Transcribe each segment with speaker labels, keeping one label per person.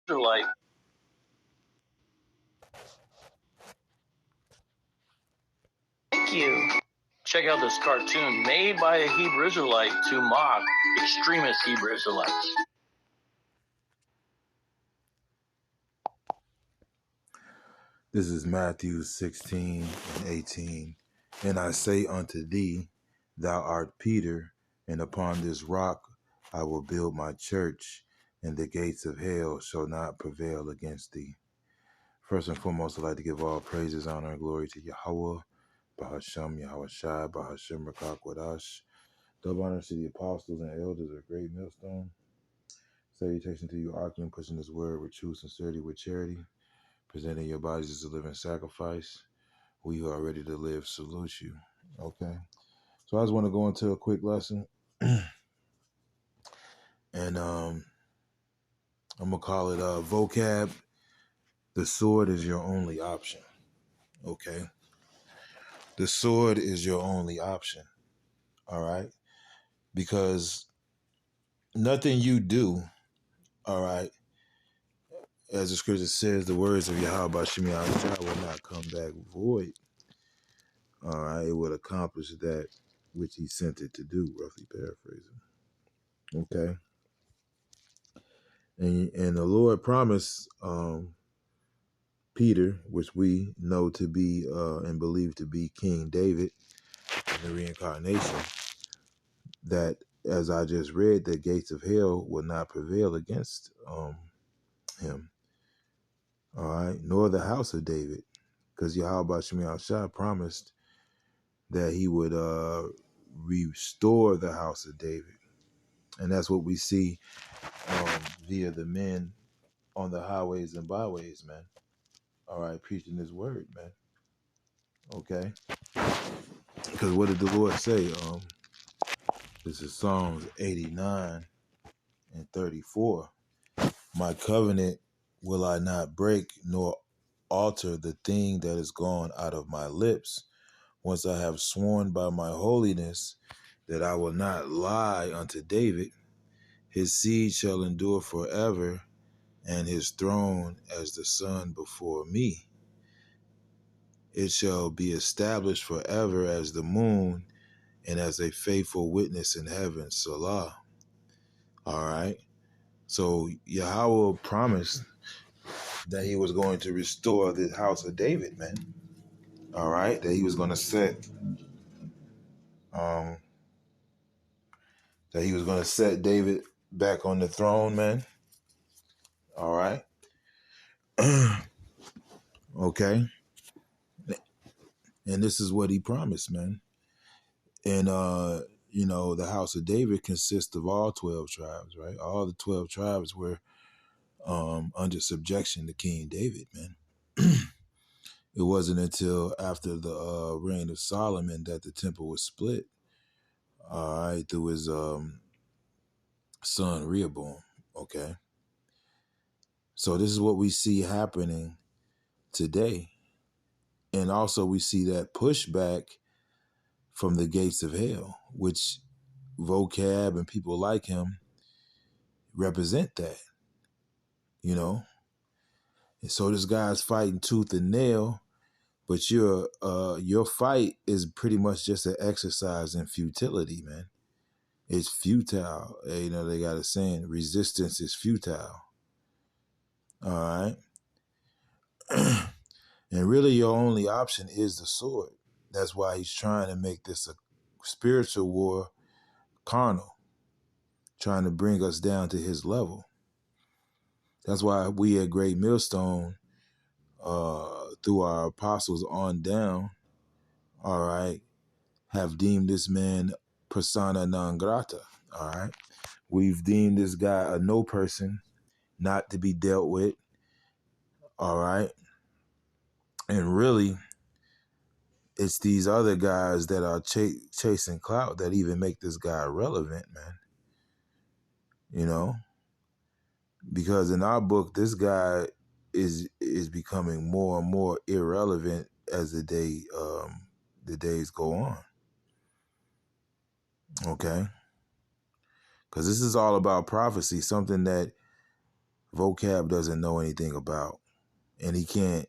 Speaker 1: Israelite. Thank you. Check out this cartoon made by a Hebrew Israelite to mock extremist Hebrew Israelites.
Speaker 2: This is Matthew 16 and 18. And I say unto thee, thou art Peter, and upon this rock I will build my church, and the gates of hell shall not prevail against thee. First and foremost, I'd like to give all praises, honor, and glory to Yahweh, Bahasham Yahweh Shai, Bahasham Rakak Wadash. Double honor to the apostles and elders of Great Millstone. Salutation to you, Akim, pushing this word with true sincerity, with charity, presenting your bodies as a living sacrifice. We who are ready to live salute you. Okay. So I just want to go into a quick lesson. And I'm gonna call it vocab. The sword is your only option. Okay. The sword is your only option. All right. Because nothing you do, all right, as the scripture says, the words of Yahweh Shemi Shah will not come back void. All right, it would accomplish that which he sent it to do, roughly paraphrasing. Okay. And the Lord promised Peter, which we know to be and believe to be King David in the reincarnation, that as I just read, the gates of hell will not prevail against him. All right, nor the house of David, because Yahweh Shemi Shah promised that he would restore the house of David. And that's what we see via the men on the highways and byways, man. All right, preaching his word, man. Okay. Because what did the Lord say? This is Psalms 89 and 34. My covenant will I not break, nor alter the thing that is gone out of my lips. Once I have sworn by my holiness that I will not lie unto David, his seed shall endure forever, and his throne as the sun before me. It shall be established forever as the moon, and as a faithful witness in heaven. Salah. All right. So Yahweh promised that he was going to restore the house of David, man. All right. That he was going to set David back on the throne, man. All right. Okay. And this is what he promised, man. And the house of David consists of all 12 tribes, right? All the 12 tribes were under subjection to King David, man. It wasn't until after the reign of Solomon that the temple was split, all right, through his son Rehoboam, okay? So this is what we see happening today. And also we see that pushback from the gates of hell, which Vocab and people like him represent that, you know? And so this guy's fighting tooth and nail, but your fight is pretty much just an exercise in futility, man. It's futile. You know, they got a saying, resistance is futile. All right. And really your only option is the sword. That's why he's trying to make this a spiritual war carnal, trying to bring us down to his level. That's why we at Great Millstone, through our apostles on down, all right, have deemed this man persona non grata, all right? We've deemed this guy a no person, not to be dealt with, all right? And really, it's these other guys that are chasing clout that even make this guy relevant, man. You know? Because in our book, this guy is becoming more and more irrelevant as the days go on. Okay? Because this is all about prophecy, something that Vocab doesn't know anything about, and he can't,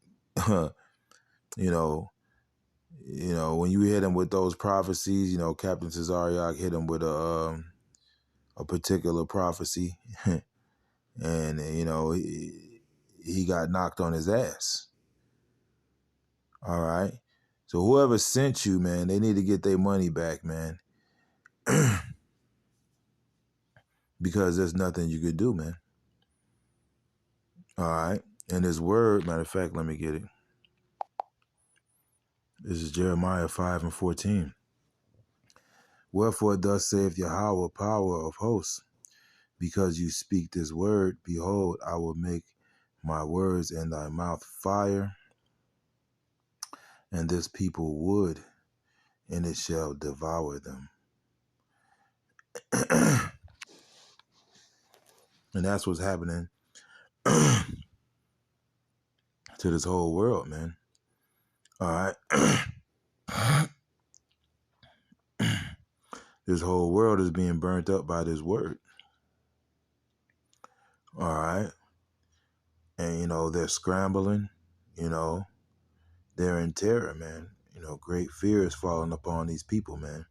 Speaker 2: you know, when you hit him with those prophecies, Captain Cesariak hit him with a particular prophecy, and he got knocked on his ass. All right. So whoever sent you, man, they need to get their money back, man. Because there's nothing you could do, man. All right. And his word, matter of fact, let me get it. This is Jeremiah 5:14. Wherefore thus saith Yahweh, power of hosts, because you speak this word, behold, I will make my words in thy mouth fire, and this people wood, and it shall devour them. And that's what's happening to this whole world, man. All right. This whole world is being burnt up by this word. All right. And, they're scrambling, they're in terror, man. Great fear is falling upon these people, man.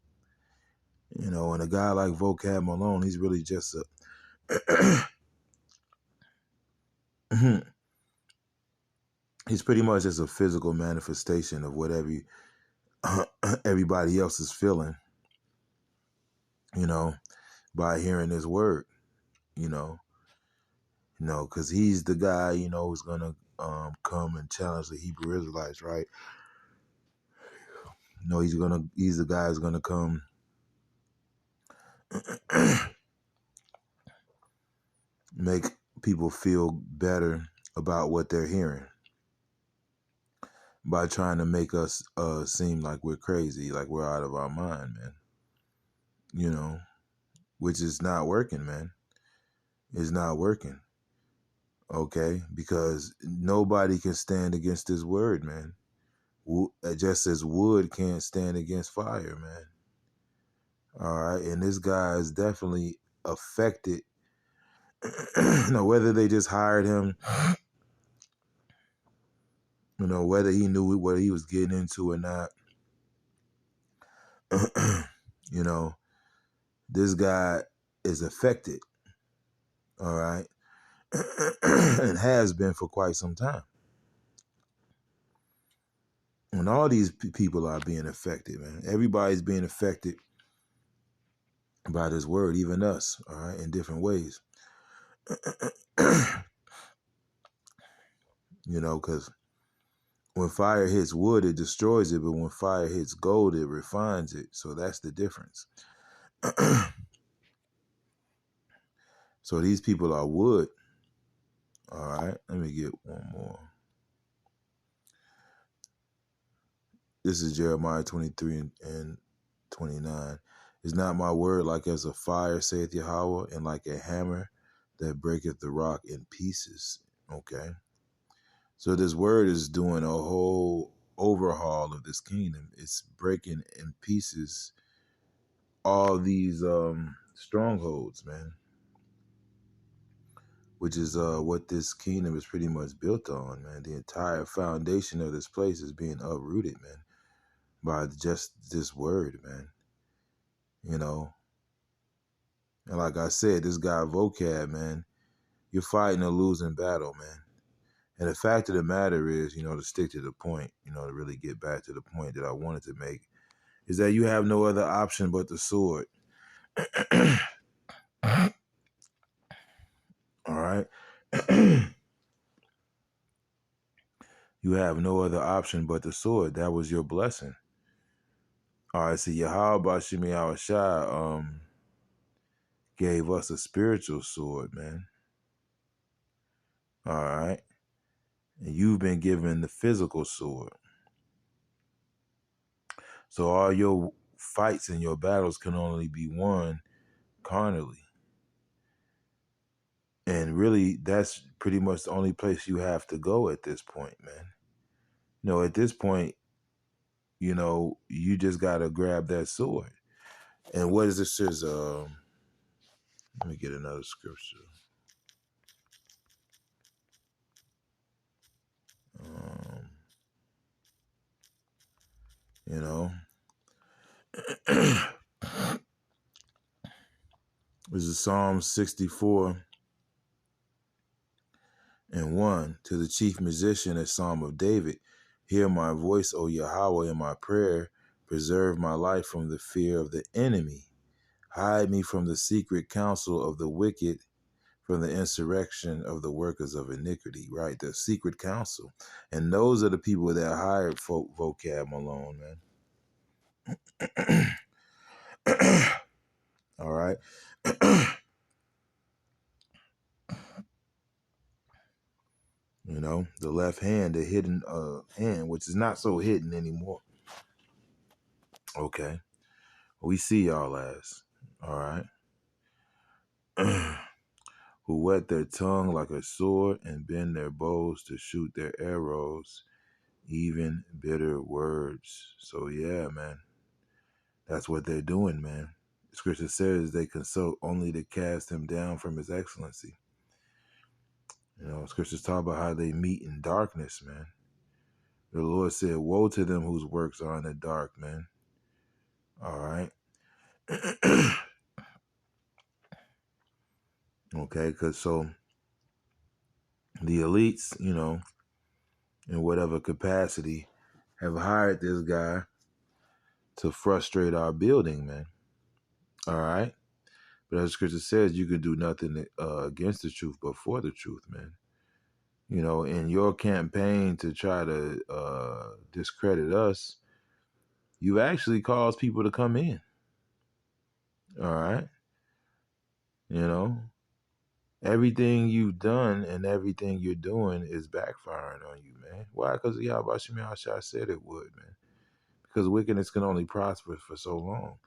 Speaker 2: And a guy like Vocab Malone, he's really just he's pretty much just a physical manifestation of what everybody else is feeling, by hearing his word, because he's the guy, who's going to come and challenge the Hebrew Israelites, right? He's the guy who's going to come make people feel better about what they're hearing by trying to make us seem like we're crazy, like we're out of our mind, man. Which is not working, man. It's not working. Okay? Because nobody can stand against this word, man. Just as wood can't stand against fire, man. All right? And this guy is definitely affected. Whether they just hired him, whether he knew what he was getting into or not, this guy is affected, all right, and has been for quite some time. And all these people are being affected, man. Everybody's being affected by this word, even us, all right, in different ways. Because when fire hits wood, it destroys it, but when fire hits gold, it refines it. So that's the difference. So these people are wood. All right, let me get one more. This is Jeremiah 23 and 29. Is not my word like as a fire, saith Yahweh, and like a hammer that breaketh the rock in pieces? Okay. So this word is doing a whole overhaul of this kingdom. It's breaking in pieces all these strongholds, man. Which is what this kingdom is pretty much built on, man. The entire foundation of this place is being uprooted, man, by just this word, man. And like I said, this guy Vocab, man, you're fighting a losing battle, man. And the fact of the matter is, to stick to the point, to really get back to the point that I wanted to make, is that you have no other option but the sword. All right? You have no other option but the sword. That was your blessing. All right, so Yahweh Bashim Yahushua gave us a spiritual sword, man. All right? And you've been given the physical sword. So all your fights and your battles can only be won carnally. And really, that's pretty much the only place you have to go at this point, man. At this point, you just got to grab that sword. And what is this? Let me get another scripture. You know, this is Psalm 64 and 1. To the chief musician, a psalm of David. Hear my voice, O Yahweh, in my prayer. Preserve my life from the fear of the enemy. Hide me from the secret counsel of the wicked, from the insurrection of the workers of iniquity, right? The secret counsel. And those are the people that hired Vocab Malone, man. All right. You know, the left hand, the hidden hand, which is not so hidden anymore. Okay. We see y'all as. All right. Who whet their tongue like a sword and bend their bows to shoot their arrows, even bitter words. So yeah, man. That's what they're doing, man. Scripture says they consult only to cast him down from his excellency. You know, scriptures talk about how they meet in darkness, man. The Lord said, woe to them whose works are in the dark, man. All right. Okay, because so the elites, you know, in whatever capacity, have hired this guy to frustrate our building, man. All right. But as scripture says, you can do nothing against the truth, but for the truth, man. You know, in your campaign to try to discredit us, you actually caused people to come in. All right. You know, everything you've done and everything you're doing is backfiring on you, man. Why? Because Yahweh Shai said it would, man. Because wickedness can only prosper for so long.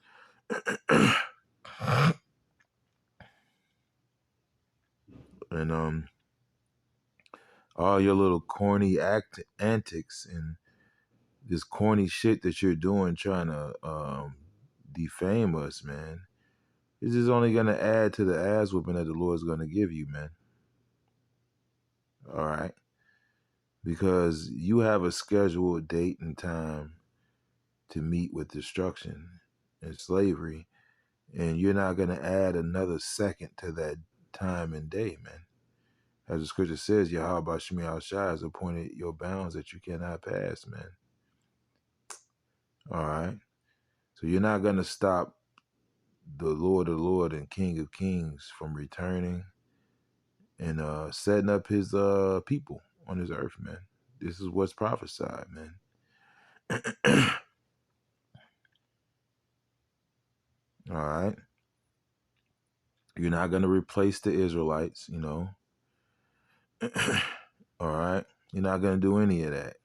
Speaker 2: And all your little corny antics and this corny shit that you're doing trying to defame us, man, this is only going to add to the ass whooping that the Lord's going to give you, man. All right? Because you have a scheduled date and time to meet with destruction and slavery, and you're not going to add another second to that time and day, man. As the scripture says, Yahweh Shai has appointed your bounds that you cannot pass, man. All right? So you're not going to stop the Lord and King of Kings from returning and setting up his people on this earth, man. This is what's prophesied, man. All right. You're not going to replace the Israelites, you know. All right. You're not going to do any of that.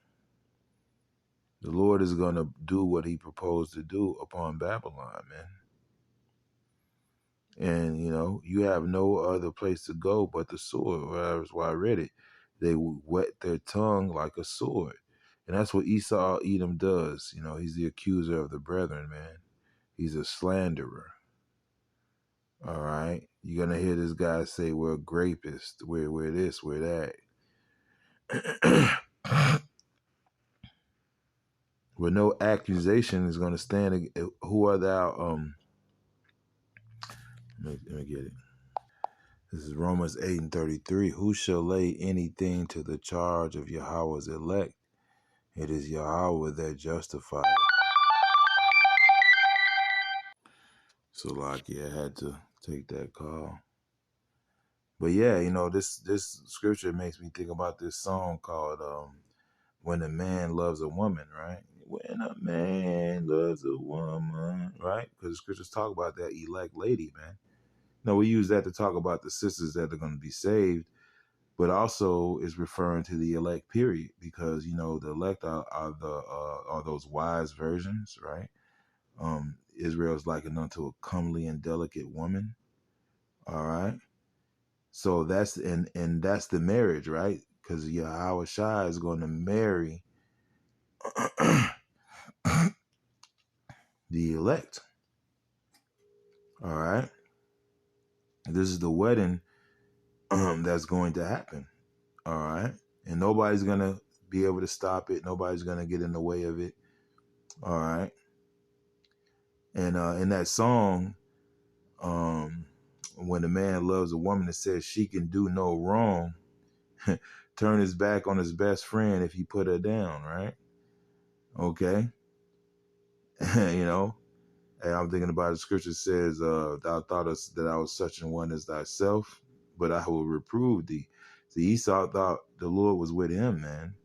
Speaker 2: The Lord is going to do what he proposed to do upon Babylon, man. And, you know, you have no other place to go but the sword. That's why I read it. They whet their tongue like a sword. And that's what Esau Edom does. You know, he's the accuser of the brethren, man. He's a slanderer. All right. You're going to hear this guy say, we're grapists, we're this, we're that. Where no accusation is going to stand. Who are thou? Let me get it. This is Romans 8:33. Who shall lay anything to the charge of Yahweh's elect? It is Yahweh that justifies. So, like, yeah, I had to take that call. But yeah, you know, this scripture makes me think about this song called When a Man Loves a Woman, right? When a man loves a woman, right? Because the scriptures talk about that elect lady, man. No, we use that to talk about the sisters that are going to be saved, but also is referring to the elect period, because you know the elect are those wise virgins, right? Israel is likened unto a comely and delicate woman. All right, so that's and that's the marriage, right? Because Yahweh Shai is going to marry the elect. All right, this is the wedding that's going to happen. All right. And nobody's going to be able to stop it. Nobody's going to get in the way of it. All right. And in that song, when a man loves a woman that says she can do no wrong, turn his back on his best friend if he put her down, right? Okay. You know, and I'm thinking about the scripture says, thou thoughtest that I was such an one as thyself, but I will reprove thee. See, Esau thought the Lord was with him, man,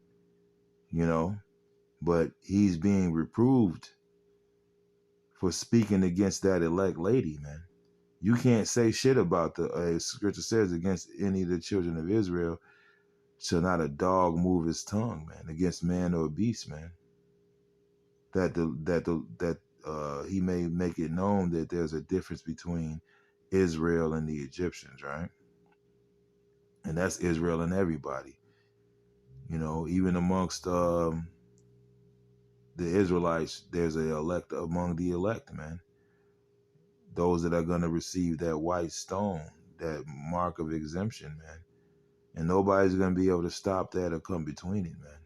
Speaker 2: you know, but he's being reproved for speaking against that elect lady, man. You can't say shit about the scripture says against any of the children of Israel shall not a dog move his tongue, man, against man or beast, man. That he may make it known that there's a difference between Israel and the Egyptians, right? And that's Israel and everybody. You know, even amongst the Israelites, there's a elect among the elect, man. Those that are going to receive that white stone, that mark of exemption, man. And nobody's going to be able to stop that or come between it, man.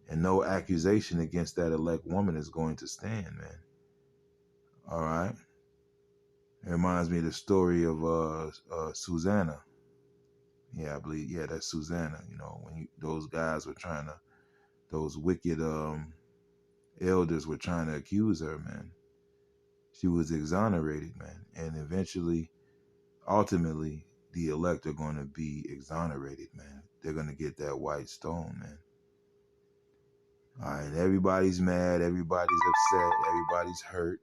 Speaker 2: And no accusation against that elect woman is going to stand, man. All right. It reminds me of the story of Susanna. Yeah, I believe. Yeah, that's Susanna. You know, when those guys were trying to, those wicked elders were trying to accuse her, man. She was exonerated, man. And eventually, ultimately, the elect are going to be exonerated, man. They're going to get that white stone, man. All right, everybody's mad, everybody's upset, everybody's hurt,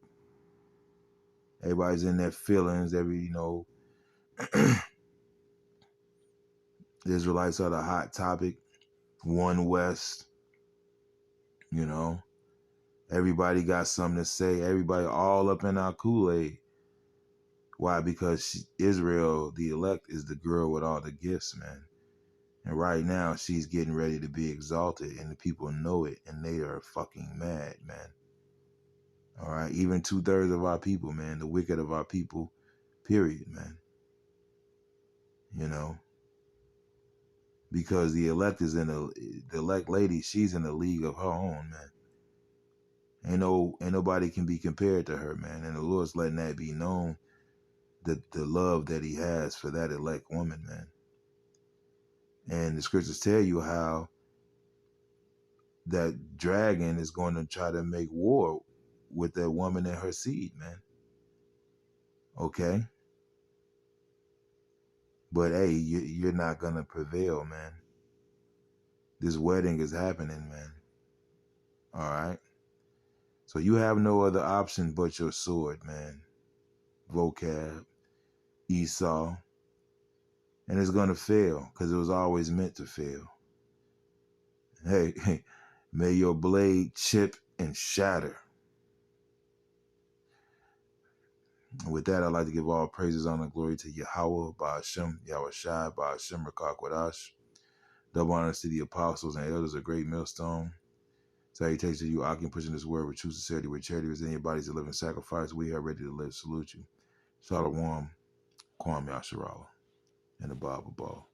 Speaker 2: everybody's in their feelings. The Israelites are the hot topic. One West, you know. Everybody got something to say. Everybody all up in our Kool-Aid. Why? Because Israel, the elect, is the girl with all the gifts, man. And right now, she's getting ready to be exalted, and the people know it, and they are fucking mad, man. All right? Even 2/3 of our people, man, the wicked of our people, period, man. You know? Because the elect the elect lady, she's in a league of her own, man. Ain't nobody can be compared to her, man. And the Lord's letting that be known, the love that he has for that elect woman, man. And the scriptures tell you how that dragon is going to try to make war with that woman and her seed, man. Okay? But hey, you're not going to prevail, man. This wedding is happening, man. All right? So you have no other option but your sword, man. Vocab, Esau. And it's going to fail because it was always meant to fail. Hey, may your blade chip and shatter. And with that, I'd like to give all praises, honor, and glory to Yahweh, Ba'ashem, Yahweh Shai, Ba'ashem, Rakakwadash. Double honors to the apostles and elders of Great Millstone. Salutations to you, Akim, pushing this word with true sincerity, with charity, with any body's a living sacrifice. We are ready to live. Salute you. Shalom, Kwam Yasharala, and the Bible Ball.